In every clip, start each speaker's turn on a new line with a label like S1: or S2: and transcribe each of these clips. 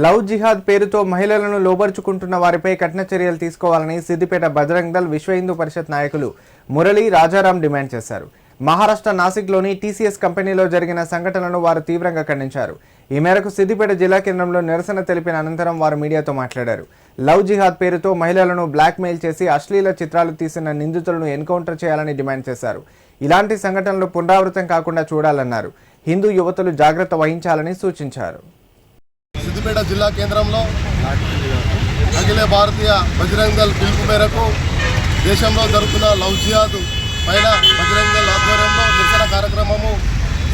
S1: Love జిహాద్ పేరుతో మహిళలను లోబర్చుకుంటున్న వారిపై కఠిన చర్యలు తీసుకోవాలని సిద్దిపేట బజరంగ్ దళ్ విశ్వ హిందూ పరిషత్ నాయకులు మురళీ రాజారాం డిమాండ్ చేశారు. మహారాష్ట్ర నాసిక్లోని టీసీఎస్ కంపెనీలో జరిగిన సంఘటనలను వారు తీవ్రంగా ఖండించారు. ఈ మేరకు సిద్దిపేట జిల్లా కేంద్రంలో నిరసన తెలిపిన అనంతరం వారు మీడియాతో మాట్లాడారు. లవ్ జిహాద్ పేరుతో మహిళలను బ్లాక్మెయిల్ చేసి అశ్లీల చిత్రాలు తీసిన నిందితులను ఎన్కౌంటర్ చేయాలని డిమాండ్ చేశారు. ఇలాంటి సంఘటనలు పునరావృతం కాకుండా చూడాలన్నారు. హిందూ యువతులు జాగ్రత్త వహించాలని సూచించారు.
S2: సిద్దిపేట జిల్లా కేంద్రంలో అఖిల భారతీయ బజరంగ్ దళ్ పిలుపు మేరకు దేశంలో జరుగుతున్న లవ్ జిహాద్ పైన బజరంగ్ దళ్ ఆధ్వర్యంలో నిరసన కార్యక్రమము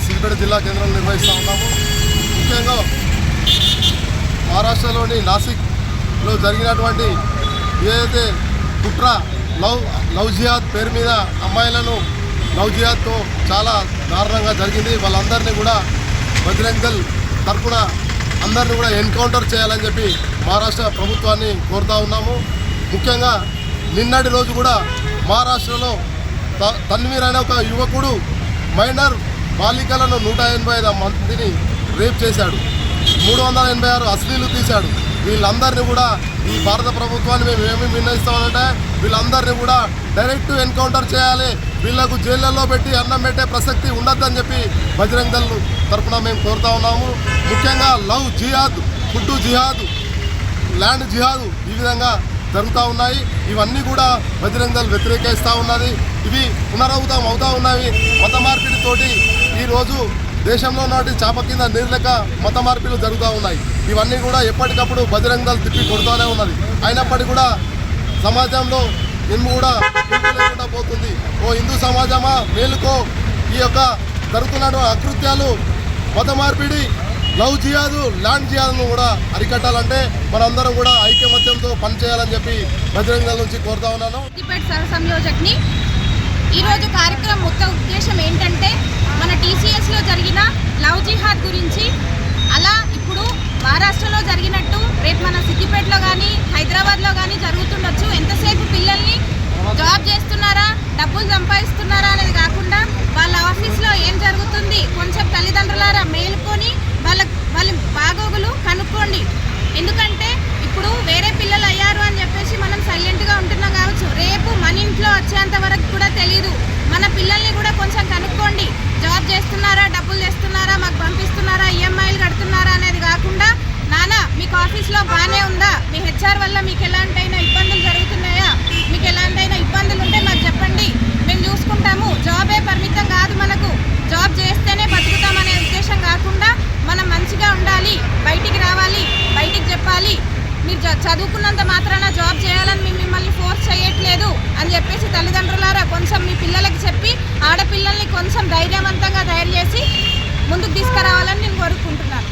S2: సిద్దిపేట జిల్లా కేంద్రంలో నిర్వహిస్తూ ఉన్నాము. ముఖ్యంగా మహారాష్ట్రలోని నాసిక్లో జరిగినటువంటి ఏదైతే కుట్ర లవ్ జిహాద్ పేరు మీద అమ్మాయిలను లవ్ జిహాద్తో చాలా దారుణంగా జరిగింది. వాళ్ళందరినీ కూడా బజరంగ్ దళ్ తరపున అందరినీ కూడా ఎన్కౌంటర్ చేయాలని చెప్పి మహారాష్ట్ర ప్రభుత్వాన్ని కోరుతూ ఉన్నాము. ముఖ్యంగా నిన్నటి రోజు కూడా మహారాష్ట్రలో తన్వీర్ అనే ఒక యువకుడు మైనర్ బాలికలను 185 మందిని రేప్ చేశాడు. 386 అశ్లీలు తీశాడు. వీళ్ళందరినీ కూడా ఈ భారత ప్రభుత్వాన్ని మేము ఏమి నిర్ణయిస్తామంటే వీళ్ళందరినీ కూడా డైరెక్ట్ ఎన్కౌంటర్ చేయాలి. వీళ్లకు జైళ్లలో పెట్టి అన్నం పెట్టే ప్రసక్తి ఉండద్దని చెప్పి బజరంగ్ దళ్ తరఫున మేము కోరుతా ఉన్నాము. ముఖ్యంగా లవ్ జిహాద్, ఫుడ్ జిహాద్, ల్యాండ్ జిహాద్ ఈ విధంగా జరుగుతూ ఉన్నాయి. ఇవన్నీ కూడా బజరంగ్ దళ్ వ్యతిరేకిస్తూ ఉన్నది. ఇవి పునరావృతం అవుతూ ఉన్నవి. మత మార్పిడితోటి ఈరోజు దేశంలో నాటి చాప కింద నీరులెక్క మత మార్పులు జరుగుతూ ఉన్నాయి. ఇవన్నీ కూడా ఎప్పటికప్పుడు బజరంగ్ దళ్ తిప్పి కొడుతూనే ఉన్నది. అయినప్పటికీ కూడా సమాజంలో ఇన్ను కూడా లేకుండా పోతుంది. ఓ హిందూ సమాజమా మేలుకో, ఈ యొక్క జరుగుతున్న అకృత్యాలు మత మార్పిడి, లవ్ జిహాదు, ల్యాండ్ జిహాద్ను కూడా అరికట్టాలంటే మనందరం కూడా ఐకమత్యంతో పనిచేయాలని చెప్పి బజరంగ్ దళ్ నుంచి కోరుతా ఉన్నాను.
S3: సంయోజక్ని ఈరోజు కార్యక్రమం ముఖ్య ఉద్దేశం ఏంటంటే మన టీసీఎస్లో జరిగిన లవ్ జిహాద్ గురించి, అలా ఇప్పుడు మహారాష్ట్రలో జరిగినట్టు రేపు మన సిద్దిపేటలో కానీ హైదరాబాద్లో కానీ జరుగుతుండొచ్చు. ఎంతసేపు పిల్లల్ని జాబ్ చేస్తున్నారా, డబ్బులు సంపాదిస్తున్నారా అనేది కాకుండా వాళ్ళ ఆఫీస్లో ఏం జరుగుతుంది కొంచెం తల్లిదండ్రులారా మేలుకొని వాళ్ళ బాగోగులు కనుక్కోండి. ఎందుకంటే ఇప్పుడు వేరే పిల్లలు అయ్యారు అని చెప్పేసి మనం సైలెంట్గా ఉంటున్నాం కావచ్చు, రేపు మన ఇంట్లో వచ్చేంత వరకు కూడా తెలీదు. మన పిల్లల్ని కూడా కొంచెం కనుక్కోండి. జాబ్ చేస్తున్నారా, డబ్బులు తెస్తున్నారా, మాకు పంపిస్తున్నారా, ఈఎంఐలు కడుతున్నారా అనేది కాకుండా నానా మీకు ఆఫీస్లో బాగానే ఉందా, మీ హెచ్ఆర్ వల్ల మీకు ఎలాంటైనా ఇబ్బందులు జరుగుతున్నాయా, మీకు ఎలాంటైనా ఇబ్బందులు ఉంటే మాకు చెప్పండి, మేము చూసుకుంటాము. జాబే పరిమితం కాదు, మనకు జాబ్ చేస్తేనే బతుకుతామనే ఉద్దేశం కాకుండా మనం మంచిగా ఉండాలి, బయటికి రావాలి, బయటికి చెప్పాలి. మీరు చదువుకున్నంత మాత్రాన జాబ్ చేయాలని మేము మిమ్మల్ని ఫోర్స్ చేయట్లేదు అని చెప్పేసి తల్లిదండ్రులారా కొంచెం మీ పిల్లలకి చెప్పి ఆడపిల్లల్ని కొంచెం ధైర్యవంతంగా తయారు చేసి ముందుకు తీసుకురావాలని నేను కోరుకుంటున్నాను.